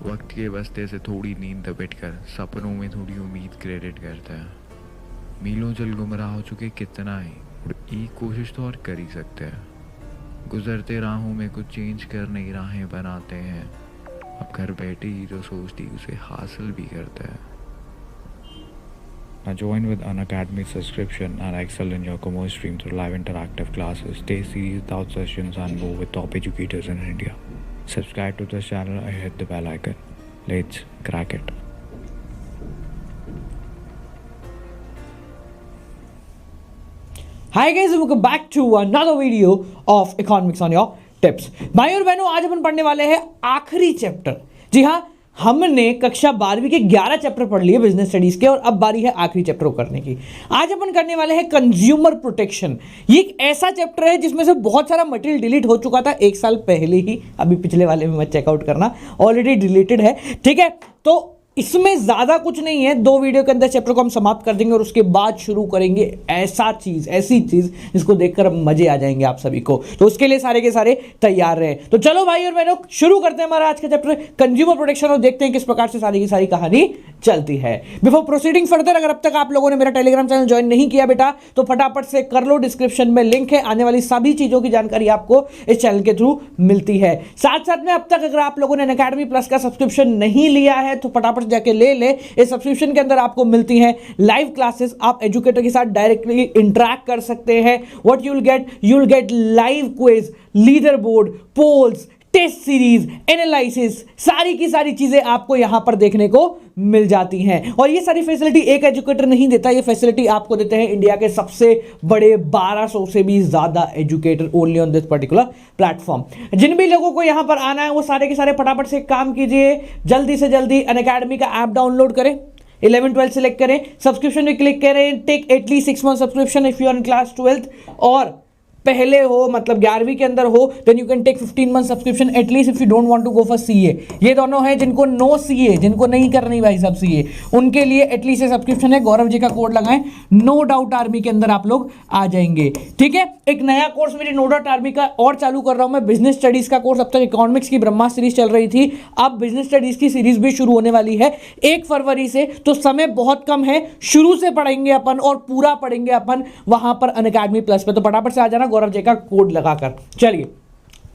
वक्त के बस्ते से थोड़ी नींद दबिट कर सपनों में थोड़ी उम्मीद क्रेडिट करता है। मीलों चल गुमराह हो चुके कितना ही, और एक कोशिश तो और कर ही सकते हैं। गुजरते राहों में कुछ चेंज कर नई राहें बनाते हैं। अब घर बैठे ही जो सोचती उसे हासिल भी करते हैं। Now join with Unacademy subscription and excel in your commerce stream through live interactive classes, day series, without sessions and more with top educators in India. Subscribe to this channel and hit the bell icon. Let's crack it. Hi guys, welcome back to another video of economics on your tips. भाई और बहनों, आज अपन पढ़ने वाले हैं आखिरी chapter. जी हाँ, हमने कक्षा 12वीं के 11 चैप्टर पढ़ लिए बिजनेस स्टडीज के, और अब बारी है आखिरी चैप्टर को करने की। आज अपन करने वाले हैं कंज्यूमर प्रोटेक्शन। ये एक ऐसा चैप्टर है जिसमें से बहुत सारा मटेरियल डिलीट हो चुका था 1 साल पहले ही, अभी पिछले वाले में मत चेकआउट करना, ऑलरेडी डिलीटेड है। ठीक है, तो इसमें ज्यादा कुछ नहीं है, 2 वीडियो के अंदर चैप्टर को हम समाप्त कर देंगे और उसके बाद शुरू करेंगे ऐसी चीज जिसको देखकर मजे आ जाएंगे आप सभी को। तो उसके लिए सारे के सारे तैयार रहे। तो चलो भाई और बहनों, शुरू करते हैं हमारा आज का चैप्टर कंज्यूमर प्रोटेक्शन और देखते हैं किस प्रकार से सारी की सारी कहानी चलती है। बिफोर प्रोसीडिंग फर्दर, अगर अब तक आप लोगों ने मेरा टेलीग्राम चैनल ज्वाइन नहीं किया बेटा, तो फटाफट से कर लो, डिस्क्रिप्शन में लिंक है। आने वाली सभी चीजों की जानकारी आपको इस चैनल के थ्रू मिलती है। साथ साथ में अब तक अगर आप लोगों ने अनअकैडमी प्लस का सब्सक्रिप्शन नहीं लिया है तो फटाफट जाके ले। इस सब्सक्रिप्शन के अंदर आपको मिलती हैं लाइव क्लासेस, आप एजुकेटर के साथ डायरेक्टली इंटरैक्ट कर सकते हैं। What you will get live quiz, leader board, polls, test series, analysis, सारी की सारी चीजें आपको यहां पर देखने को मिल जाती हैं। और ये सारी फैसिलिटी एक एजुकेटर नहीं देता, ये फैसिलिटी आपको देते हैं इंडिया के सबसे बड़े 1200 से भी ज्यादा educator only on this particular platform. जिन भी लोगों को यहां पर आना है वो सारे के सारे फटाफट से काम कीजिए, जल्दी से जल्दी अनअकैडमी का ऐप डाउनलोड करें, 11-12 सिलेक्ट करें, सब्सक्रिप्शन में क्लिक करें, take at least 6 month subscription if you are in class 12th, और पहले हो मतलब 11वीं के अंदर हो, then you can take 15 month subscription at least if you don't want to go for CA. ये दोनों है जिनको नो सीए, जिनको नहीं करनी भाई सब सीए, उनके लिए एटलीस्ट ये सब्सक्रिप्शन है। गौरव जी का कोड लगाएं, नो डाउट आर्मी के अंदर आप लोग आ जाएंगे। ठीक है, एक नया कोर्स मेरी नो डाउट आर्मी का और चालू कर रहा हूं मैं, बिजनेस स्टडीज का कोर्स। अब तक इकोनॉमिक्स की ब्रह्मा सीरीज चल रही थी, अब बिजनेस स्टडीज की सीरीज भी शुरू होने वाली है 1 फरवरी से। तो समय बहुत कम है, शुरू से पढ़ेंगे अपन और पूरा पढ़ेंगे अपन वहां पर अनअकैडमी प्लस पे। तो फटाफट से आ जाना गौरव जी का कोड लगाकर। चलिए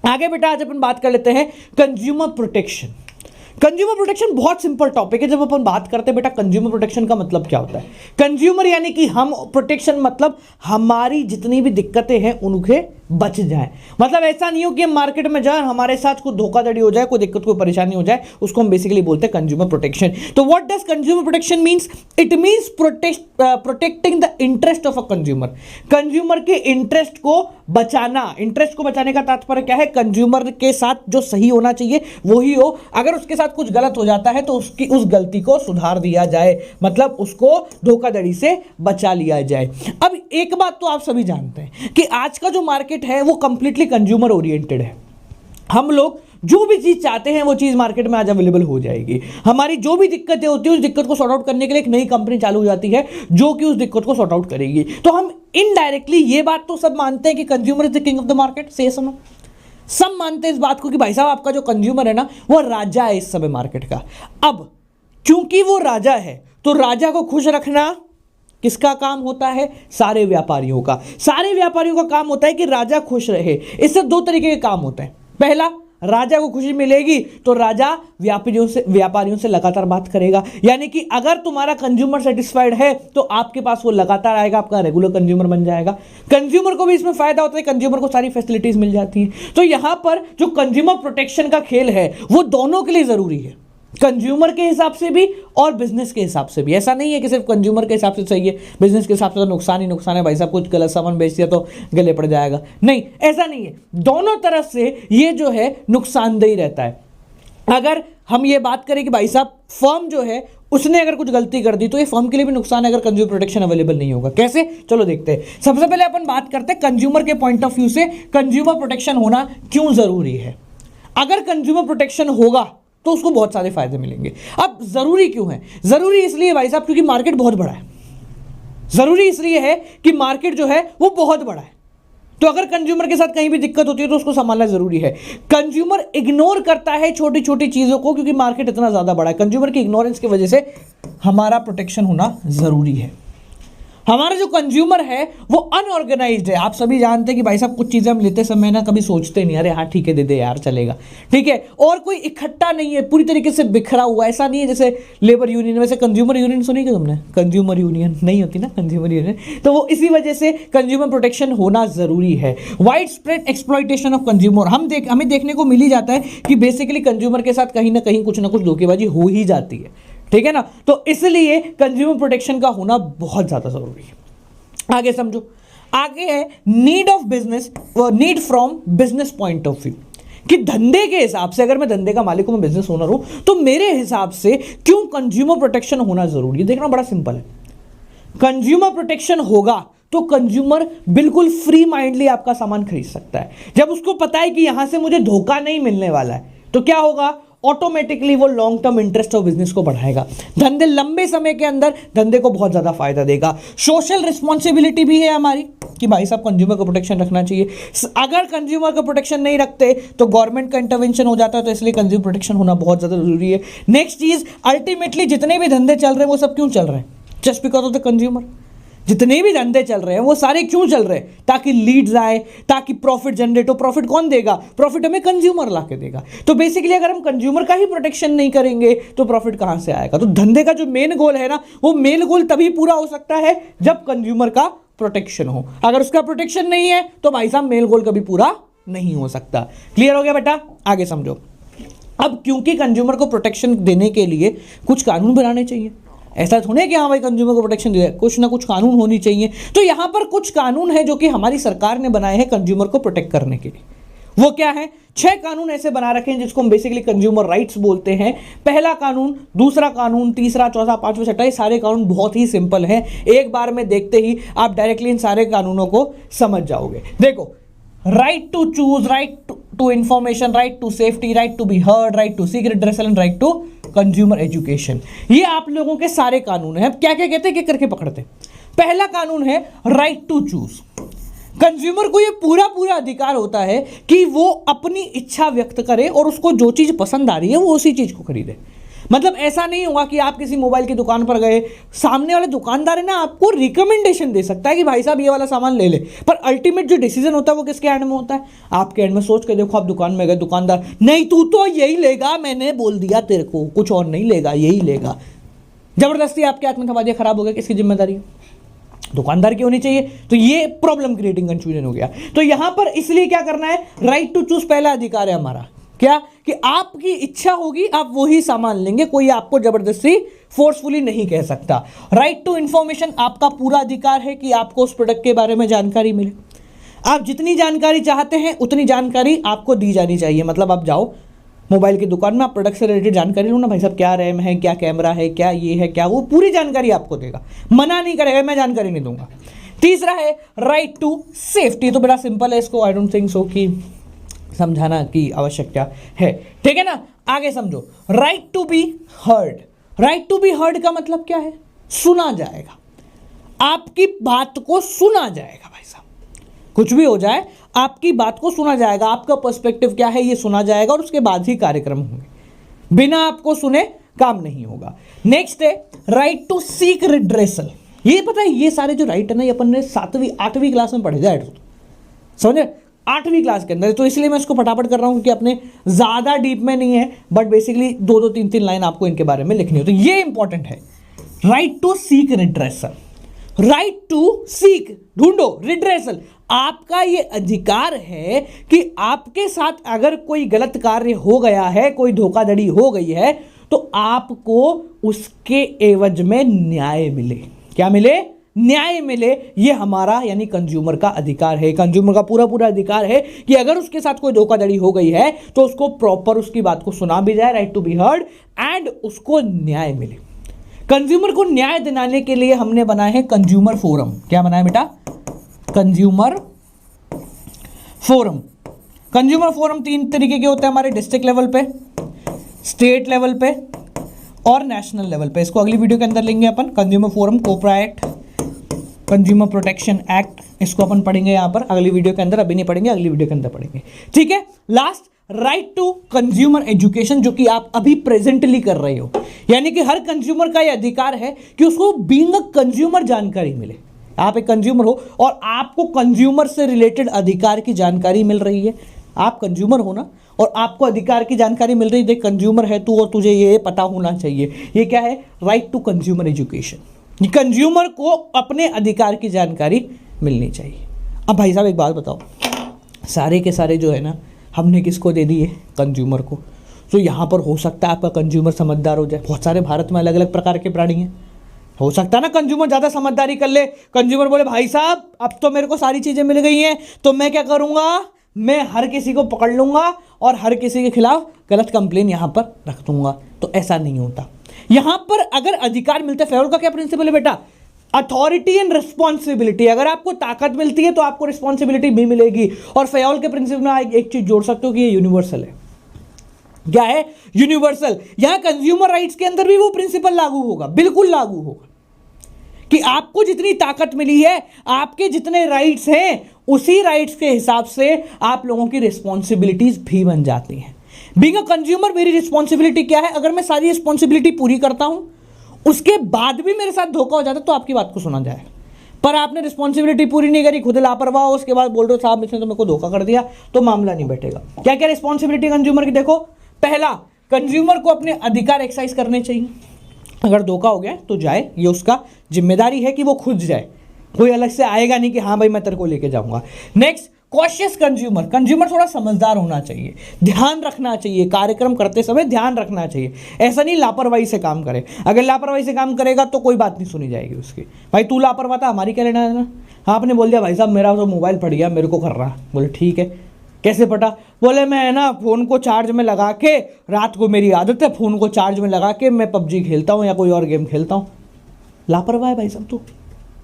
आगे बेटा, आज अपन बात कर लेते हैं कंज्यूमर प्रोटेक्शन। कंज्यूमर प्रोटेक्शन बहुत सिंपल टॉपिक है। जब अपन बात करते हैं बेटा कंज्यूमर प्रोटेक्शन का मतलब क्या होता है, कंज्यूमर यानी कि हम, प्रोटेक्शन मतलब हमारी जितनी भी दिक्कतें हैं उनके बच जाए। मतलब ऐसा नहीं हो कि हम मार्केट में जाए हमारे साथ कुछ धोखाधड़ी हो जाए, कोई दिक्कत कोई परेशानी हो जाए, उसको हम बेसिकली बोलते हैं कंज्यूमर प्रोटेक्शन। तो what does consumer protection means? It means protecting the interest of a consumer. Consumer के इंटरेस्ट को बचाना। इंटरेस्ट को बचाने का तात्पर्य क्या है? कंज्यूमर के साथ जो सही होना चाहिए वही हो, अगर उसके साथ कुछ गलत हो जाता है तो उसकी उस गलती को सुधार दिया जाए, मतलब उसको धोखाधड़ी से बचा लिया जाए। अब एक बात तो आप सभी जानते हैं कि आज का जो मार्केट है वो कंप्लीटली कंज्यूमर ओरिएंटेड है। हम लोग जो भी चीज चाहते हैं वो चीज मार्केट में आज अवेलेबल हो जाएगी। हमारी जो भी दिक्कतें होती है उस दिक्कत को सॉर्ट आउट करने के लिए एक नई कंपनी चालू हो जाती है जो कि उस दिक्कत को सॉर्ट आउट करेगी। तो हम इनडायरेक्टली ये बात तो सब मानते हैं कि consumer is the king of the market. से सुनो, सब मानते हैं इस बात को कि भाई साहब आपका जो कंज्यूमर है ना वो राजा है इस समय मार्केट का। अब क्योंकि वो राजा है तो राजा को खुश रखना किसका काम होता है? सारे व्यापारियों का। सारे व्यापारियों का काम होता है कि राजा खुश रहे। इससे 2 तरीके के काम होते हैं। पहला, राजा को खुशी मिलेगी तो राजा व्यापारियों से लगातार बात करेगा, यानी कि अगर तुम्हारा कंज्यूमर सेटिस्फाइड है तो आपके पास वो लगातार आएगा, आपका रेगुलर कंज्यूमर बन जाएगा। कंज्यूमर को भी इसमें फायदा होता है, कंज्यूमर को सारी फैसिलिटीज मिल जाती है। तो यहां पर जो कंज्यूमर प्रोटेक्शन का खेल है वो दोनों के लिए जरूरी है, कंज्यूमर के हिसाब से भी और बिजनेस के हिसाब से भी। ऐसा नहीं है कि सिर्फ कंज्यूमर के हिसाब से सही है, बिजनेस के हिसाब से तो नुकसान ही नुकसान है, भाई साहब कुछ गलत सामान बेच दिया तो गले पड़ जाएगा। नहीं, ऐसा नहीं है, दोनों तरफ से ये जो है नुकसानदेही रहता है। अगर हम ये बात करें कि भाई साहब फर्म जो है उसने अगर कुछ गलती कर दी तो ये फर्म के लिए भी नुकसान है अगर कंज्यूमर प्रोटेक्शन अवेलेबल नहीं होगा। कैसे? चलो देखते हैं। सबसे पहले अपन बात करते हैं कंज्यूमर के पॉइंट ऑफ व्यू से कंज्यूमर प्रोटेक्शन होना क्यों जरूरी है। अगर कंज्यूमर प्रोटेक्शन होगा तो उसको बहुत सारे फायदे मिलेंगे। अब जरूरी क्यों है? जरूरी इसलिए भाई साहब क्योंकि मार्केट बहुत बड़ा है। जरूरी इसलिए है कि मार्केट जो है वो बहुत बड़ा है। तो अगर कंज्यूमर के साथ कहीं भी दिक्कत होती है तो उसको संभालना जरूरी है। कंज्यूमर इग्नोर करता है छोटी छोटी चीजों को क्योंकि मार्केट इतना ज्यादा बड़ा है। कंज्यूमर की इग्नोरेंस की वजह से हमारा प्रोटेक्शन होना जरूरी है। हमारा जो कंज्यूमर है वो अनऑर्गेनाइज्ड है। आप सभी जानते हैं कि भाई साहब कुछ चीजें हम लेते समय ना कभी सोचते नहीं, अरे हाँ ठीक है दे दे यार चलेगा, ठीक है, और कोई इकट्ठा नहीं है, पूरी तरीके से बिखरा हुआ। ऐसा नहीं है जैसे लेबर यूनियन, वैसे कंज्यूमर यूनियन सुनी क्या तुमने? कंज्यूमर यूनियन नहीं होती ना कंज्यूमर यूनियन, तो वो इसी वजह से कंज्यूमर प्रोटेक्शन होना जरूरी है। Wide spread exploitation of consumer, हमें देखने को मिल ही जाता है कि बेसिकली कंज्यूमर के साथ कहीं ना कहीं कुछ ना कुछ धोखेबाजी हो ही जाती है, ठीक है ना। तो इसलिए कंज्यूमर प्रोटेक्शन का होना बहुत ज्यादा जरूरी है। आगे समझो, आगे है need of business, need from business point of view, कि धंधे के हिसाब से, अगर मैं धंधे का मालिक हूं, मैं बिजनेस ओनर हूं, तो मेरे हिसाब से क्यों कंज्यूमर प्रोटेक्शन होना जरूरी है। देखना बड़ा सिंपल है। कंज्यूमर प्रोटेक्शन होगा तो कंज्यूमर बिल्कुल फ्री माइंडली आपका सामान खरीद सकता है। जब उसको पता है कि यहां से मुझे धोखा नहीं मिलने वाला है, तो क्या होगा, ऑटोमेटिकली वो long term interest of business को बढ़ाएगा। धंधे लंबे समय के अंदर धंधे को बहुत ज्यादा फायदा देगा। सोशल रिस्पॉन्सिबिलिटी भी है हमारी कि भाई साहब कंज्यूमर को प्रोटेक्शन रखना चाहिए। अगर कंज्यूमर का प्रोटेक्शन नहीं रखते तो गवर्नमेंट का इंटरवेंशन हो जाता है, तो इसलिए कंज्यूमर प्रोटेक्शन होना बहुत ज्यादा जरूरी है। नेक्स्ट चीज, अल्टीमेटली जितने भी धंधे चल रहे हैं वो सब क्यों चल रहे हैं? Just because of the consumer. जितने भी धंधे चल रहे हैं वो सारे क्यों चल रहे हैं? ताकि लीड्स आए, ताकि प्रॉफिट जनरेट हो। प्रॉफिट कौन देगा? प्रॉफिट हमें कंज्यूमर ला के देगा। तो बेसिकली अगर हम कंज्यूमर का ही प्रोटेक्शन नहीं करेंगे तो प्रॉफिट कहां से आएगा? तो धंधे का जो मेन गोल है ना, वो मेन गोल तभी पूरा हो सकता है जब कंज्यूमर का प्रोटेक्शन हो। अगर उसका प्रोटेक्शन नहीं है तो भाई साहब मेन गोल कभी पूरा नहीं हो सकता। क्लियर हो गया बेटा? आगे समझो। अब क्योंकि कंज्यूमर को प्रोटेक्शन देने के लिए कुछ कानून बनाने चाहिए। ऐसा थोड़ा है कि हाँ भाई कंज्यूमर को प्रोटेक्शन दे, कुछ ना कुछ कानून होनी चाहिए। तो यहां पर कुछ कानून है जो कि हमारी सरकार ने बनाए हैं कंज्यूमर को प्रोटेक्ट करने के लिए। वो क्या है? 6 कानून ऐसे बना रखे हैं जिसको हम बेसिकली कंज्यूमर राइट्स बोलते हैं। पहला कानून, दूसरा कानून, तीसरा, चौथा, पांचवा, छठा, ये सारे कानून बहुत ही सिंपल हैं। एक बार में देखते ही आप डायरेक्टली इन सारे कानूनों को समझ जाओगे। देखो, right to choose, right to information, right to safety, right to be heard, right to seek redressal and right to consumer education. ये आप लोगों के सारे कानून हैं। क्या क्या कहते हैं, क्या करके पकड़ते हैं। पहला कानून है राइट टू चूज। कंज्यूमर को ये पूरा अधिकार होता है कि वो अपनी इच्छा व्यक्त करे और उसको जो चीज पसंद आ रही है वो उसी चीज को खरीदे। मतलब ऐसा नहीं होगा कि आप किसी मोबाइल की दुकान पर गए, सामने वाले दुकानदार है ना आपको रिकमेंडेशन दे सकता है कि भाई साहब ये वाला सामान ले ले, पर अल्टीमेट जो डिसीजन होता है वो किसके हैंड में होता है? आपके हैंड में। सोच के देखो, आप दुकान में गए, दुकानदार, नहीं तू तो यही लेगा, मैंने बोल दिया तेरे को, कुछ और नहीं लेगा, यही लेगा। जबरदस्ती आपके हाथ में थमा दिया, खराब हो गया, किसकी जिम्मेदारी है? दुकानदार की होनी चाहिए। तो ये प्रॉब्लम क्रिएटिंग कंफ्यूजन हो गया। तो यहां पर इसलिए क्या करना है, राइट टू चूज पहला अधिकार है हमारा। क्या? कि आपकी इच्छा होगी आप वही सामान लेंगे, कोई आपको जबरदस्ती फोर्सफुली नहीं कह सकता। राइट टू इंफॉर्मेशन, आपका पूरा अधिकार है कि आपको उस प्रोडक्ट के बारे में जानकारी मिले। आप जितनी जानकारी चाहते हैं उतनी जानकारी आपको दी जानी चाहिए। मतलब आप जाओ मोबाइल की दुकान में, आप प्रोडक्ट से रिलेटेड जानकारी लो ना, भाई साहब क्या रैम है, क्या कैमरा है, क्या ये है, क्या वो, पूरी जानकारी आपको देगा, मना नहीं करेगा मैं जानकारी नहीं दूंगा। तीसरा है राइट टू सेफ्टी। तो बड़ा सिंपल है, इसको आई डोंट थिंक सो कि समझाना की आवश्यकता है, ठीक है ना। आगे समझो, right to be heard. Right to be heard का मतलब क्या है? सुना जाएगा, आपकी बात को सुना जाएगा। भाई साहब कुछ भी हो जाए आपकी बात को सुना जाएगा, आपका पर्सपेक्टिव क्या है ये सुना जाएगा और उसके बाद ही कार्यक्रम होंगे। बिना आपको सुने काम नहीं होगा। नेक्स्ट है राइट टू सीक रिड्रेसल। ये पता है ये सारे जो राइट है ना, ये अपन ने 7वीं 8वीं क्लास में पढ़े जाए, समझे, 8वीं क्लास के अंदर। तो इसलिए मैं इसको फटाफट कर रहा हूं क्योंकि अपने ज्यादा डीप में नहीं है, बट बेसिकली 2-2 3-3 लाइन आपको इनके बारे में लिखनी हो। तो ये इंपॉर्टेंट है, right to seek redressal. Right to seek, ढूंढो, रिड्रेसल, आपका ये अधिकार है कि आपके साथ अगर कोई गलत कार्य हो गया है, कोई धोखाधड़ी हो गई है, तो आपको उसके एवज में न्याय मिले। क्या मिले? न्याय मिले। ये हमारा यानी कंज्यूमर का अधिकार है। कंज्यूमर का पूरा अधिकार है कि अगर उसके साथ कोई धोखाधड़ी हो गई है तो उसको प्रॉपर उसकी बात को सुना भी जाए, right to be heard, and उसको न्याय मिले। कंज्यूमर को न्याय दिलाने के लिए हमने बनाए हैं कंज्यूमर फोरम। क्या बनाया बेटा? Consumer forum. कंज्यूमर फोरम 3 तरीके के होते हैं हमारे, डिस्ट्रिक्ट लेवल पे, स्टेट लेवल पे और नेशनल लेवल पे। इसको अगली वीडियो के अंदर लेंगे अपन। Consumer forum, copyright, consumer protection act, इसको अपन पढ़ेंगे यहाँ पर अगली वीडियो के अंदर, अभी नहीं पढ़ेंगे, अगली वीडियो के अंदर पढ़ेंगे, ठीक है। Last, right to consumer education, जो कि आप अभी प्रेजेंटली कर रहे हो, यानी कि हर कंज्यूमर का यह अधिकार है कि उसको बीइंग अ कंज्यूमर जानकारी मिले। आप एक कंज्यूमर हो और आपको कंज्यूमर से रिलेटेड अधिकार की जानकारी मिल रही है, आप कंज्यूमर हो ना, और आपको अधिकार की जानकारी मिल रही है, देख कंज्यूमर है तू और तुझे ये पता होना चाहिए। ये क्या है? Right to consumer education. Consumer को अपने अधिकार की जानकारी मिलनी चाहिए। अब भाई साहब एक बात बताओ, सारे के सारे जो है ना हमने किसको दे दिए? कंज्यूमर को। तो यहाँ पर हो सकता है आपका कंज्यूमर समझदार हो जाए। बहुत सारे भारत में अलग अलग प्रकार के प्राणी हैं, हो सकता है ना कंज्यूमर ज़्यादा समझदारी कर ले, कंज्यूमर बोले भाई साहब अब तो मेरे को सारी चीज़ें मिल गई हैं, तो मैं क्या करूँगा, मैं हर किसी को पकड़ लूँगा और हर किसी के खिलाफ गलत कंप्लेन यहाँ पर रख दूँगा। तो ऐसा नहीं होता। यहाँ पर अगर अधिकार मिलता है, फेवल का क्या प्रिंसिपल है बेटा? Authority and responsibility. अगर आपको ताकत मिलती है तो आपको रिस्पॉन्सिबिलिटी भी मिलेगी। और फेवल के प्रिंसिपल में एक चीज़ जोड़ सकते हो कि ये यूनिवर्सल है। क्या है? यूनिवर्सल। यहां कंज्यूमर राइट्स के अंदर भी वो प्रिंसिपल लागू होगा, बिल्कुल लागू होगा, कि आपको जितनी ताकत मिली है, आपके जितने राइट्स हैं, उसी राइट्स के हिसाब से आप लोगों की रिस्पॉन्सिबिलिटीज भी बन जाती हैं। बीइंग अ कंज्यूमर मेरी रिस्पॉन्सिबिलिटी क्या है? अगर मैं सारी रिस्पॉन्सिबिलिटी पूरी करता हूं, उसके बाद भी मेरे साथ धोखा हो जाता है, तो आपकी बात को सुना जाए। पर आपने रिस्पॉन्सिबिलिटी पूरी नहीं करी, खुद लापरवाह हो, उसके बाद बोल रहे हो साहब इसने तो मेरे को धोखा कर दिया, तो मामला नहीं बैठेगा। क्या क्या रिस्पॉन्सिबिलिटी कंज्यूमर की? देखो, पहला, कंज्यूमर को अपने अधिकार एक्सरसाइज करने चाहिए। अगर धोखा हो गया तो जाए, ये उसका जिम्मेदारी है कि वो खुद जाए, कोई अलग से आएगा नहीं कि हाँ भाई मैं तेरे को लेके जाऊंगा। Next, cautious consumer. कंज्यूमर थोड़ा समझदार होना चाहिए, ध्यान रखना चाहिए, कार्यक्रम करते समय ध्यान रखना चाहिए। ऐसा नहीं लापरवाही से काम करे। अगर लापरवाही से काम करेगा तो कोई बात नहीं सुनी जाएगी उसकी। भाई तू लापरवाह था, हमारी क्या लेना है ना। हाँ, आपने बोल दिया भाई साहब मेरा तो मोबाइल फट गया, मेरे को कर रहा। बोले ठीक है, कैसे फटा? बोले मैं ना फ़ोन को चार्ज में लगा के, रात को मेरी आदत है फ़ोन को चार्ज में लगा के मैं पबजी खेलता हूँ या कोई और गेम खेलता हूँ। लापरवाह है भाई साहब, तो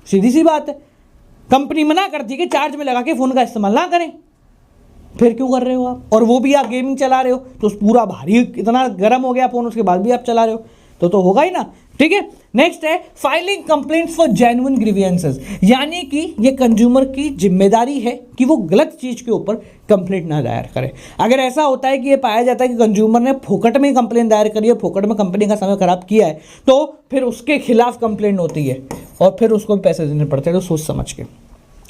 सीधी सी बात है। कंपनी मना करती है कि चार्ज में लगा के फ़ोन का इस्तेमाल ना करें, फिर क्यों कर रहे हो आप? और वो भी आप गेमिंग चला रहे हो, तो पूरा भारी इतना गर्म हो गया फ़ोन, उसके बाद भी आप चला रहे हो, तो होगा ही ना। ठीक है। नेक्स्ट है filing complaints for genuine grievances, यानी कि ये कंज्यूमर की जिम्मेदारी है कि वो गलत चीज़ के ऊपर कंप्लेंट ना दायर करे। अगर ऐसा होता है कि ये पाया जाता है कि कंज्यूमर ने फोकट में कंप्लेंट दायर करी है, फोकट में कंपनी का समय खराब किया है, तो फिर उसके खिलाफ कंप्लेंट होती है और फिर उसको पैसे देने पड़ते हैं, तो सोच समझ के।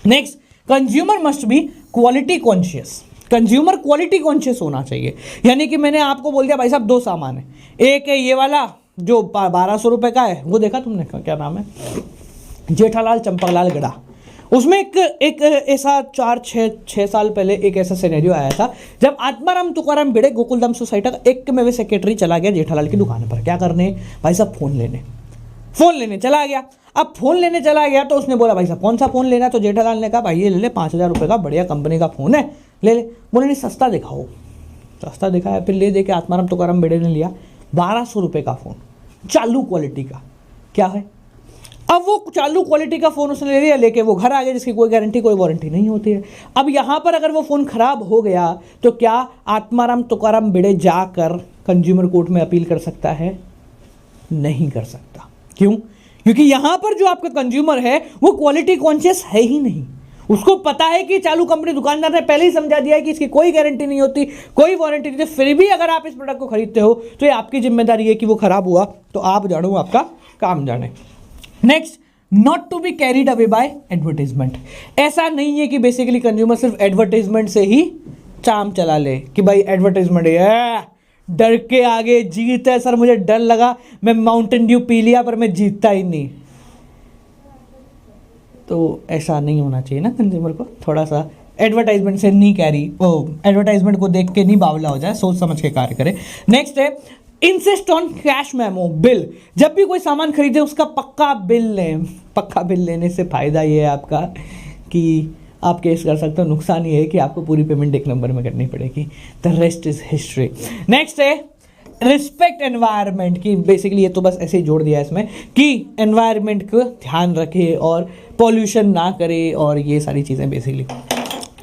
Next, consumer must be quality conscious. Consumer quality conscious होना चाहिए, यानी कि मैंने आपको बोल दिया भाई साहब दो सामान है, एक है ये वाला जो 1200 रुपये का है, वो देखा तुमने, क्या नाम है, जेठालाल चंपकलाल गड़ा। उसमें एक ऐसा 4-6 साल पहले एक ऐसा सिनेरियो आया था जब आत्माराम तुकाराम भिड़े गोकुलधाम सोसाइटी का एक में वे सेक्रेटरी चला गया जेठालाल की दुकान पर। क्या करने? भाई साहब फ़ोन लेने चला गया। अब फ़ोन लेने चला गया तो उसने बोला भाई साहब कौन सा फ़ोन लेना? तो जेठालाल ने कहा भाई ये ले ले, 5000 रुपये का बढ़िया कंपनी का फ़ोन है, ले ले। बोले नहीं सस्ता दिखाओ। सस्ता दिखाया, फिर ले दे के आत्माराम तुकाराम भिड़े ने लिया 1200 रुपये का फ़ोन, चालू क्वालिटी का। क्या है? अब वो चालू क्वालिटी का फ़ोन उसने ले लिया, लेके वो घर आ गया, जिसकी कोई गारंटी कोई वारंटी नहीं होती है। अब यहाँ पर अगर वो फ़ोन ख़राब हो गया तो क्या आत्माराम तुकाराम भिड़े जाकर कंज्यूमर कोर्ट में अपील कर सकता है? नहीं कर सकता। क्यों? क्योंकि यहाँ पर जो आपका कंज्यूमर है वो क्वालिटी कॉन्शियस है ही नहीं। उसको पता है कि चालू कंपनी, दुकानदार ने पहले ही समझा दिया है कि इसकी कोई गारंटी नहीं होती, कोई वारंटी नहीं, फिर भी अगर आप इस प्रोडक्ट को खरीदते हो तो ये आपकी जिम्मेदारी है कि वो खराब हुआ तो आप जानो, आपका काम जाने। Next, not to be carried away by advertisement. ऐसा नहीं है कि बेसिकली कंज्यूमर सिर्फ एडवर्टाइजमेंट से ही चाम चला ले कि भाई एडवर्टाइजमेंट है, डर के आगे जीत है सर, मुझे डर लगा मैं माउंटेन ड्यू पी लिया पर मैं जीतता ही नहीं। तो ऐसा नहीं होना चाहिए ना, कंज्यूमर को थोड़ा सा एडवर्टाइजमेंट से नहीं कैरी, एडवर्टाइजमेंट को देख के नहीं बावला हो जाए, सोच समझ के कार्य करे। नेक्स्ट है insist on cash memo bill. जब भी कोई सामान खरीदे उसका पक्का बिल लें। पक्का बिल लेने से फ़ायदा ये है आपका कि आप केस कर सकते हो, नुकसान ये है कि आपको पूरी पेमेंट एक नंबर में करनी पड़ेगी। The rest is history. Next है रिस्पेक्ट एनवायरनमेंट की। बेसिकली ये तो बस ऐसे ही जोड़ दिया है इसमें कि एनवायरनमेंट को ध्यान रखे और पॉल्यूशन ना करे और ये सारी चीज़ें बेसिकली,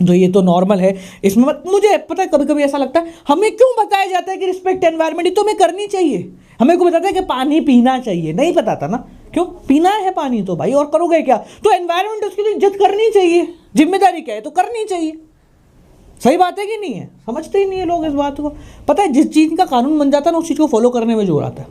तो ये तो नॉर्मल है। इसमें मुझे पता है कभी कभी ऐसा लगता है हमें क्यों बताया जाता है कि रिस्पेक्ट एनवायरनमेंट, ये तो हमें करनी चाहिए। हमें को बताता है कि पानी पीना चाहिए, नहीं बताता ना, क्यों? पीना है पानी तो भाई, और करोगे क्या? तो एनवायरनमेंट उसकी तो इज्जत करनी चाहिए, जिम्मेदारी क्या है तो करनी चाहिए। सही बात है कि नहीं है? समझते ही नहीं है लोग इस बात को। पता है, जिस चीज़ का कानून बन जाता है ना, उस चीज़ को फॉलो करने में जोर आता है।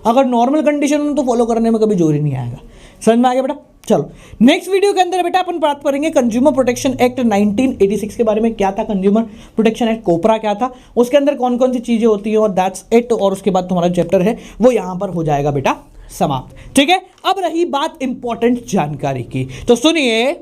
अगर नॉर्मल कंडीशन में तो फॉलो करने में कभी जोर ही नहीं आएगा। समझ में आ गया बेटा? चलो नेक्स्ट वीडियो के अंदर बेटा अपन बात करेंगे कंज्यूमर प्रोटेक्शन एक्ट 1986 के बारे में। क्या था कंज्यूमर प्रोटेक्शन एक्ट? कोपरा क्या था, उसके अंदर कौन कौन सी चीजें होती है, और दैट्स इट। और उसके बाद तुम्हारा चैप्टर है वो यहां पर हो जाएगा बेटा समाप्त। ठीक है, अब रही बात इंपॉर्टेंट जानकारी की, तो सुनिए।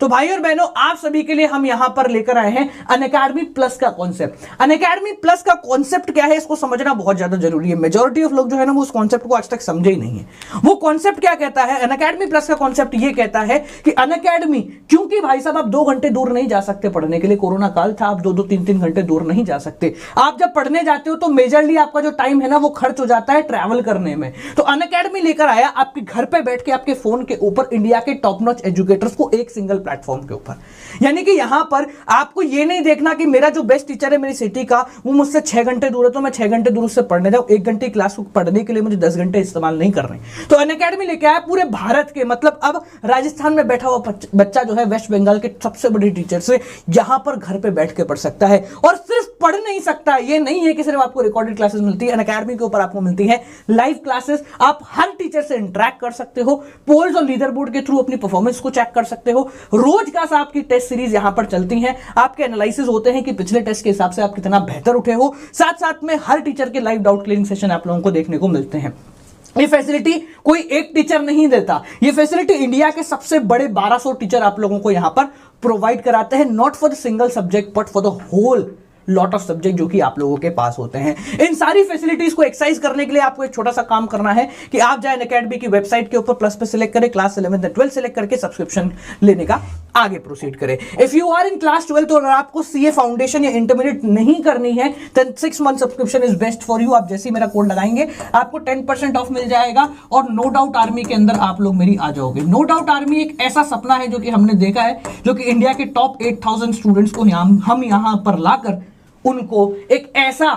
तो भाई और बहनों, आप सभी के लिए हम यहां पर लेकर आए हैं अनअकैडमी प्लस का कॉन्सेप्ट। अनअकैडमी प्लस का कॉन्सेप्ट क्या है, इसको समझना बहुत ज्यादा जरूरी है। मेजॉरिटी ऑफ लोग जो है ना, वो उस कॉन्सेप्ट को आज तक समझे ही नहीं है। वो कॉन्सेप्ट क्या कहता है? अनअकैडमी प्लस का कॉन्सेप्ट ये कहता है कि अनअकैडमी, क्योंकि भाई साहब आप 2 घंटे दूर नहीं जा सकते पढ़ने के लिए, कोरोना काल था, आप 2-2, 3-3 घंटे दूर नहीं जा सकते। आप जब पढ़ने जाते हो तो मेजरली आपका जो टाइम है ना, वो खर्च हो जाता है ट्रैवल करने में। तो अनअकैडमी लेकर आया आपके घर पे बैठ के, आपके फोन के ऊपर, इंडिया के टॉप नॉच एजुकेटर्स को एक सिंगल प्लेटफॉर्म के ऊपर। यानी कि यहां पर आपको यह नहीं देखना कि मेरा जो बेस्ट टीचर है मेरी सिटी का, वो मुझसे 6 घंटे दूर है तो मैं 6 घंटे दूर उससे पढ़ने जाऊं। 1 घंटे क्लास पढ़ने के लिए मुझे 10 घंटे इस्तेमाल नहीं कर रहे। तो अनअकैडमी लेके आया पूरे भारत के, मतलब अब राजस्थान में बैठा हुआ बच्चा जो है वेस्ट बंगाल के सबसे बड़े टीचर से यहां पर घर पे बैठ के पढ़ सकता है। और सिर्फ पढ़ नहीं सकता, ये नहीं है कि सिर्फ आपको रिकॉर्डेड क्लासेस मिलती है। अनअकैडमी के ऊपर आपको मिलती है लाइव क्लासेस। आप हर टीचर से इंटरेक्ट कर सकते हो, पोल्स और लीडर बोर्ड के थ्रू अपनी परफॉर्मेंस को चेक कर सकते हो। रोज का आपकी टेस्ट सीरीज यहां पर चलती हैं, आपके एनालिसिस होते हैं कि पिछले टेस्ट के हिसाब से आप कितना बेहतर उठे हो। साथ साथ में हर टीचर के लाइव डाउट क्लियरिंग सेशन आप लोगों को देखने को मिलते हैं। ये फैसिलिटी कोई एक टीचर नहीं देता, ये फैसिलिटी इंडिया के सबसे बड़े 1200 टीचर आप लोगों को यहां पर प्रोवाइड कराते हैं, not for the single subject but for the whole lot of subject जो कि आप लोगों के पास होते हैं। इन सारी फैसिलिटीज को एक्सरसाइज करने के लिए आपको एक छोटा सा काम करना है कि आप जाए अनअकैडमी की वेबसाइट के ऊपर प्लस पे सिलेक्ट करें, क्लास 11 और 12 सिलेक्ट करके सब्सक्रिप्शन लेने का आगे प्रोसीड करें। If you are in class 12 तो अगर आपको सीए फाउंडेशन या इंटरमीडिएट नहीं करनी है, then 6 month subscription is best for you. आप जैसे ही मेरा कोड लगाएंगे आपको 10% ऑफ मिल जाएगा और नो डाउट आर्मी के अंदर आप लोग मेरी आ जाओगे। नो डाउट आर्मी एक ऐसा सपना है जो कि हमने देखा है, जो कि इंडिया के टॉप 8000 स्टूडेंट्स को हम यहां पर लाकर उनको एक ऐसा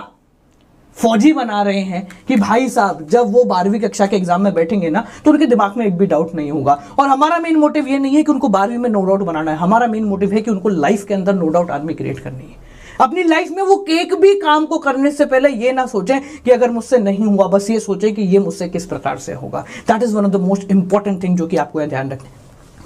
फौजी बना रहे हैं कि भाई साहब जब वो 12वीं कक्षा के एग्जाम में बैठेंगे ना, तो उनके दिमाग में एक भी डाउट नहीं होगा। और हमारा मेन मोटिव ये नहीं है कि उनको 12वीं में नो डाउट बनाना है, हमारा मेन मोटिव है कि उनको लाइफ के अंदर नो डाउट आर्मी क्रिएट करनी है। अपनी लाइफ में वो एक भी काम को करने से पहले ये ना सोचें कि अगर मुझसे नहीं हुआ, बस ये सोचें कि ये मुझसे किस प्रकार से होगा। That is one of the most important thing जो कि आपको यहां ध्यान रखना है।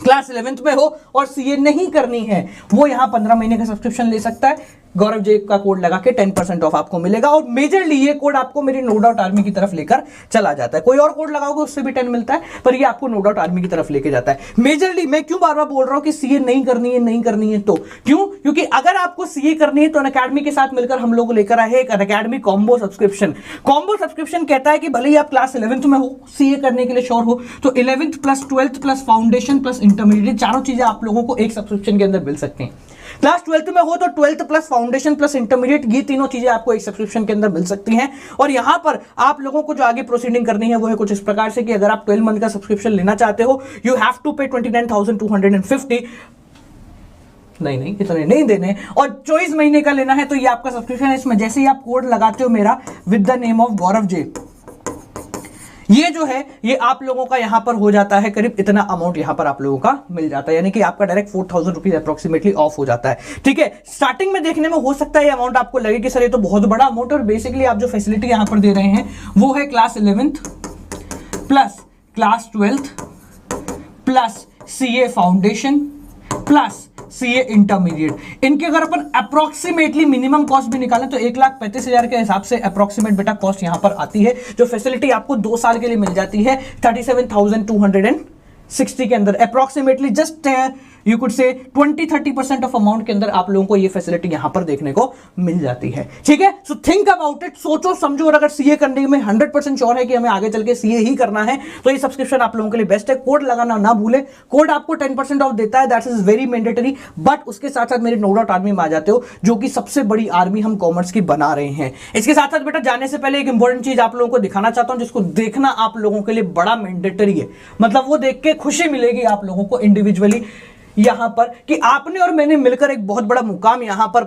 क्लास 11th में हो और सीए नहीं करनी है, वो यहां 15 महीने का सब्सक्रिप्शन ले सकता है। गौरव जे का कोड लगा के 10% ऑफ आपको मिलेगा। और मेजरली ये कोड आपको मेरी नो डाउट आर्मी की तरफ लेकर चला जाता है। कोई और कोड लगाओगे उससे भी 10 मिलता है, पर ये आपको नो डाउट आर्मी की तरफ लेके जाता है। मेजरली मैं क्यों बार बार बोल रहा हूं कि सीए नहीं करनी है, तो क्यों? क्योंकि अगर आपको सीए करनी है तो अनअकैडमी के साथ मिलकर हम लोग लेकर आए एक Unacademy combo subscription. Combo subscription कहता है कि भले ही आप क्लास 11th में हो, सीए करने के लिए श्योर हो, तो 11th plus 12th plus foundation plus intermediate, चारों चीजें आप लोगों को एक सब्सक्रिप्शन के अंदर मिल सकती हैं। क्लास 12th में हो तो 12th plus foundation plus intermediate, ये तीनों चीजें आपको एक सब्सक्रिप्शन के अंदर मिल सकती हैं। और यहां पर आप लोगों को जो आगे प्रोसीडिंग करनी है वो है कुछ इस प्रकार से कि अगर आप 12 मंथ का सब्सक्रिप्शन लेना चाहते हो, यू हैव टू पे 29,250। नहीं इतने नहीं देने, और 24 महीने का लेना है तो ये आपका सब्सक्रिप्शन है। इसमें जैसे ही आप कोड लगाते हो मेरा विद द नेम ऑफ गौरव जे, ये जो है ये आप लोगों का यहां पर हो जाता है करीब इतना अमाउंट यहां पर आप लोगों का मिल जाता है, यानी कि आपका डायरेक्ट 4000 रुपीज अप्रोक्सीमेटली ऑफ हो जाता है। ठीक है, स्टार्टिंग में देखने में हो सकता है ये अमाउंट आपको लगे कि सर ये तो बहुत बड़ा अमाउंट है, और बेसिकली आप जो फैसिलिटी यहां पर दे रहे हैं वो है class 11th plus class 12th plus CA foundation plus CA intermediate. इनके अगर अपन अप्रोक्सीमेटली मिनिमम कॉस्ट भी निकालें तो 1,35,000 के हिसाब से अप्रोक्सीमेट बेटा कॉस्ट यहां पर आती है, जो फैसिलिटी आपको 2 साल के लिए मिल जाती है 37,260 के अंदर। Approximately just you could say 20-30% of amount के अंदर आप लोगों को ये फैसिलिटी यहां पर देखने को मिल जाती है। ठीक है, सो थिंक अबाउट इट, सोचो समझो। और अगर सीए करने में 100% श्योर है कि हमें आगे चल के सीए ही करना है, तो ये सब्सक्रिप्शन आप लोगों के लिए बेस्ट है। कोड लगाना ना भूले, कोड आपको 10% ऑफ देता है, that is very mandatory. But उसके साथ साथ मेरे नो डाउट आर्मी में आ जाते हो, जो कि सबसे बड़ी आर्मी हम कॉमर्स की बना रहे हैं। इसके साथ साथ बेटा जाने से पहले एक इंपॉर्टेंट चीज आप लोगों को दिखाना चाहता हूं, जिसको देखना आप लोगों के लिए बड़ा मैंडेटरी है। मतलब वो देख के खुशी मिलेगी आप लोगों को इंडिविजुअली यहां पर कि आपने और मैंने मिलकर एक बहुत बड़ा मुकाम यहां पर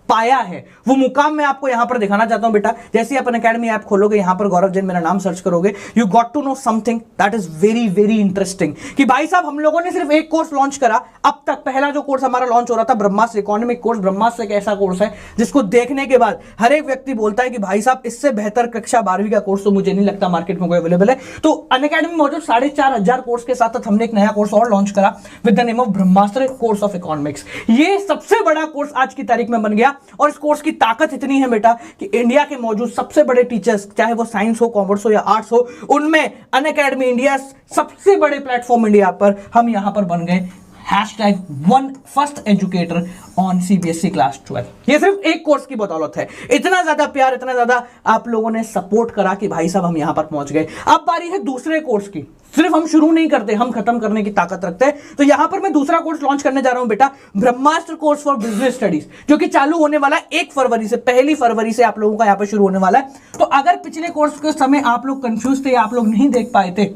पाया है, वो मुकाम मैं आपको यहां पर दिखाना चाहता हूं बेटा। जैसे आप अनअकैडमी ऐप खोलोगे, यहां पर गौरव जैन मेरा नाम सर्च करोगे, you got to know something that is very very interesting कि भाई साहब हम लोगों ने सिर्फ एक कोर्स लॉन्च करा। अब तक पहला जो कोर्स हमारा लॉन्च हो रहा था ब्रह्मास्त्र इकोनॉमिक कोर्स। ब्रह्मास्त्र एक ऐसा कोर्स है जिसको देखने के बाद हर एक व्यक्ति बोलता है कि भाई साहब इससे बेहतर कक्षा 12वीं का कोर्स तो मुझे नहीं लगता मार्केट में कोई अवेलेबल है। तो अनअकैडमी मौजूद 4,500 कोर्स के साथ हमने एक नया कोर्स और लॉन्च करा with the name of Brahmastra course of economics. ये सबसे बड़ा कोर्स आज की तारीख में बन गया और इस कोर्स की ताकत इतनी है बेटा कि इंडिया के मौजूद सबसे बड़े टीचर्स, चाहे वो साइंस हो, कॉमर्स हो या आर्ट्स हो, उनमें अनअकैडमी इंडिया सबसे बड़े प्लेटफॉर्म इंडिया पर हम यहां पर बन गए। #1 first educator on CBSE class 12। ये सिर्फ एक कोर्स की बदौलत है। इतना ज्यादा प्यार, इतना ज्यादा आप लोगों ने सपोर्ट करा कि भाई साहब हम यहां पर पहुंच गए। अब बारी है दूसरे कोर्स की। सिर्फ हम शुरू नहीं करते, हम खत्म करने की ताकत रखते हैं। तो यहां पर मैं दूसरा कोर्स लॉन्च करने जा रहा हूं बेटा, ब्रह्मास्त्र कोर्स फॉर बिजनेस स्टडीज, जो कि चालू होने वाला है 1 फरवरी से। 1 फरवरी से आप लोगों का यहां पर शुरू होने वाला है। तो अगर पिछले कोर्स के समय आप लोग कंफ्यूज थे, आप लोग नहीं देख पाए थे,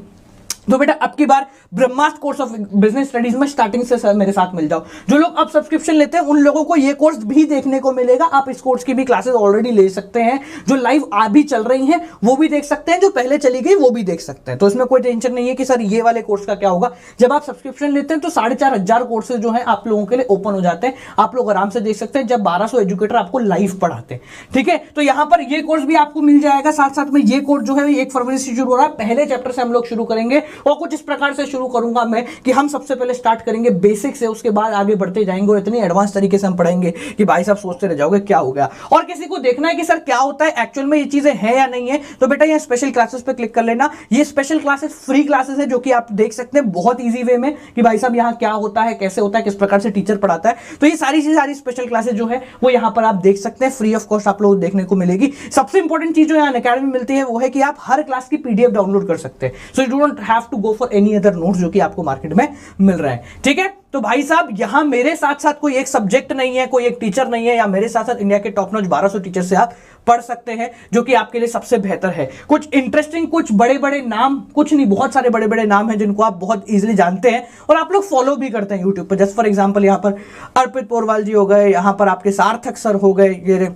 तो बेटा अब की बार ब्रह्मास्त्र कोर्स ऑफ बिजनेस स्टडीज में स्टार्टिंग से मेरे साथ मिल जाओ। जो लोग अब सब्सक्रिप्शन लेते हैं उन लोगों को ये कोर्स भी देखने को मिलेगा। आप इस कोर्स की भी क्लासेस ऑलरेडी ले सकते हैं, जो लाइव अभी चल रही हैं वो भी देख सकते हैं, जो पहले चली गई वो भी देख सकते हैं। तो इसमें कोई टेंशन नहीं है कि सर ये वाले कोर्स का क्या होगा। जब आप सब्सक्रिप्शन लेते हैं तो 4,500 कोर्सेज जो है आप लोगों के लिए ओपन हो जाते हैं। आप लोग आराम से देख सकते हैं जब 1200 एजुकेटर आपको लाइव पढ़ाते हैं। ठीक है, तो यहां पर ये कोर्स भी आपको मिल जाएगा। साथ साथ में ये कोर्स जो है 1 फरवरी से शुरू हो रहा है। पहले चैप्टर से हम लोग शुरू करेंगे और कुछ इस प्रकार से शुरू करूंगा मैं कि हम सबसे पहले स्टार्ट करेंगे बेसिक से, उसके बाद आगे बढ़ते जाएंगे और इतनी एडवांस तरीके से हम पढ़ेंगे कि भाई साहब सोचते रह जाओगे क्या हो गया। और किसी को देखना है कि सर क्या होता है एक्चुअल में, ये चीजें हैं या नहीं है, तो बेटा ये स्पेशल क्लासेस पे क्लिक कर लेना। ये स्पेशल क्लासेस फ्री क्लासेस है जो कि आप देख सकते हैं बहुत ईजी वे में कि भाई साहब यहाँ क्या होता है, कैसे होता है, किस प्रकार से टीचर पढ़ाता है। तो ये सारी स्पेशल क्लासेस जो है वो यहाँ पर आप देख सकते हैं, फ्री ऑफ कॉस्ट आप लोग देखने को मिलेगी। सबसे इंपॉर्टेंट चीज जो यहाँ अनअकैडमी में मिलती है वो है कि आप हर क्लास की PDF डाउनलोड कर सकते हैं। So you don't have to go for any other notes जो कि आपको मार्केट में मिल रहे हैं। ठीक है, तो भाई साहब यहां मेरे साथ साथ कोई एक सब्जेक्ट नहीं है, कोई एक टीचर नहीं है, या मेरे साथ साथ इंडिया के टॉप नॉच 1200 टीचर से आप पढ़ सकते हैं, जो कि आपके लिए सबसे बेहतर है। कुछ इंटरेस्टिंग, कुछ बड़े बड़े नाम, कुछ नहीं बहुत सारे बड़े बड़े नाम हैं जिनको आप बहुत इजीली जानते हैं और आप लोग फॉलो भी करते हैं यूट्यूब पर। जस्ट फॉर एग्जांपल यहाँ पर अर्पित पोरवाल जी हो गए, यहाँ पर आपके सार्थक सर हो गए,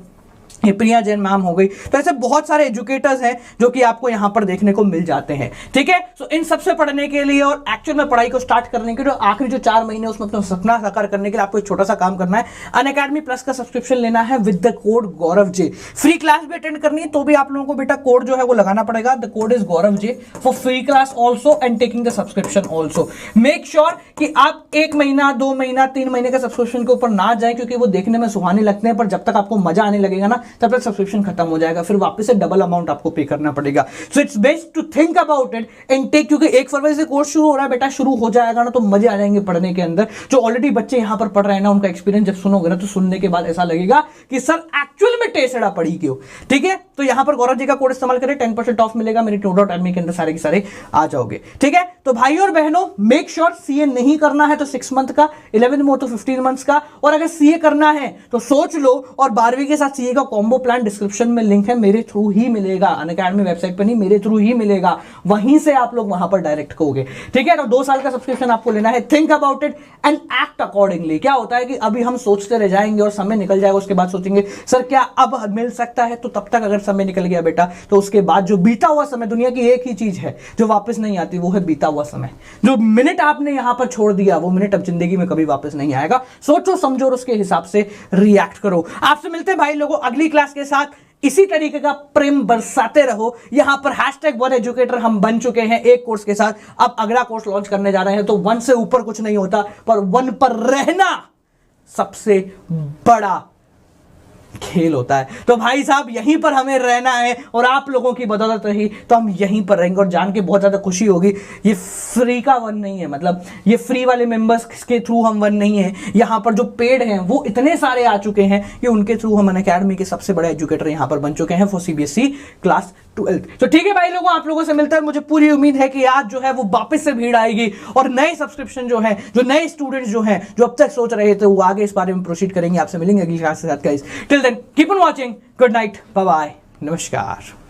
ये प्रिया जैन मैम हो गई। तो ऐसे बहुत सारे एजुकेटर्स हैं जो कि आपको यहां पर देखने को मिल जाते हैं। ठीक है, सो इन सबसे पढ़ने के लिए और एक्चुअल में पढ़ाई को स्टार्ट करने के लिए आखिरी जो 4 महीने उसमें अपना सपना साकार करने के लिए आपको एक छोटा सा काम करना है। अनअकैडमी प्लस का सब्सक्रिप्शन लेना है with the code Gaurav J. Free class भी अटेंड करनी है तो भी आप लोगों को बेटा कोड जो है वो लगाना पड़ेगा। The code is Gaurav J for free class also and taking the subscription also. Make sure कि आप 1 महीना, 2 महीना, 3 महीने का सब्सक्रिप्शन के ऊपर ना जाए, क्योंकि वो देखने में सुहाने लगते हैं, पर जब तक आपको मजा आने लगेगा ना तब तक सब्सक्रिप्शन खत्म हो जाएगा, फिर वापस से डबल अमाउंट आपको पे करना पड़ेगा। So it's best to think about it and take, क्योंकि 1 फरवरी से कोर्स शुरू हो रहा है बेटा, शुरू हो जाएगा ना तो मजे आ जाएंगे पढ़ने के अंदर। जो ऑलरेडी बच्चे यहां पर पढ़ रहे हैं ना, उनका एक्सपीरियंस जब सुनोगे ना तो सुनने के बाद ऐसा लगेगा कि सर एक्चुअल में टेसड़ा पढ़ी क्यों। ठीक है, तो यहां पर गौरव जी का कोड इस्तेमाल करें, 10% ऑफ मिलेगा। मेरी TODOT.me के अंदर सारे के सारे आ जाओगे। ठीक है, तो भाई और बहनों मेक श्योर CA नहीं करना है तो 6 मंथ का, 11 मोर तो 15 मंथ्स का, और अगर CA करना है तो सोच लो। और 12वीं के साथ CA का कॉम्बो प्लान डिस्क्रिप्शन में लिंक है, मेरे थ्रू ही मिलेगा, अनअकैडमी वेबसाइट पर नहीं, मेरे थ्रू ही मिलेगा, वहीं से आप लोग वहां पर डायरेक्ट करोगे। ठीक है, तो 2 साल का सब्सक्रिप्शन आपको लेना है। Think about it and act accordingly. क्या होता है कि अभी हम सोचते रह जाएंगे और समय निकल जाएगा, उसके बाद सोचेंगे सर क्या अब मिल सकता है, तो तब तक अगर समय निकल गया बेटा तो उसके बाद जो बीता हुआ समय, दुनिया की एक ही चीज है जो वापस नहीं आती, वो है बीता हुआ समय। जो मिनट आपने यहां पर छोड़ दिया वो मिनट अब जिंदगी में कभी वापस नहीं आएगा। सोचो समझो और उसके हिसाब से रिएक्ट करो। आपसे मिलते हैं भाई लोगों अगली क्लास के साथ। इसी तरीके का प्रेम बरसाते रहो। यहां पर #1 एजुकेटर हम बन चुके हैं एक कोर्स के साथ। अब अगला कोर्स लॉन्च करने जा रहे हैं, तो 1 से ऊपर कुछ नहीं होता, पर 1 पर रहना सबसे बड़ा खेल होता है। तो भाई साहब यहीं पर हमें रहना है और आप लोगों की बदौलत रही तो हम यहीं पर रहेंगे। और जान के बहुत ज्यादा खुशी होगी, ये फ्री का 1 नहीं है, मतलब ये फ्री वाले मेंबर्स के थ्रू हम 1 नहीं है। यहां पर जो पेड हैं वो इतने सारे आ चुके हैं कि उनके थ्रू हम अनअकैडमी के सबसे बड़े एजुकेटर यहां पर बन चुके हैं फॉर CBSE क्लास 12। तो ठीक है भाई लोगों, आप लोगों से मिलता है। मुझे पूरी उम्मीद है कि आज जो है वो वापस से भीड़ आएगी और नए सब्सक्रिप्शन जो है, जो नए स्टूडेंट्स जो हैं, जो अब तक सोच रहे थे, वो आगे इस बारे में प्रोसीड करेंगे। आपसे मिलेंगे अगली क्लास के साथ guys. Till then keep on watching, good night, bye bye, नमस्कार।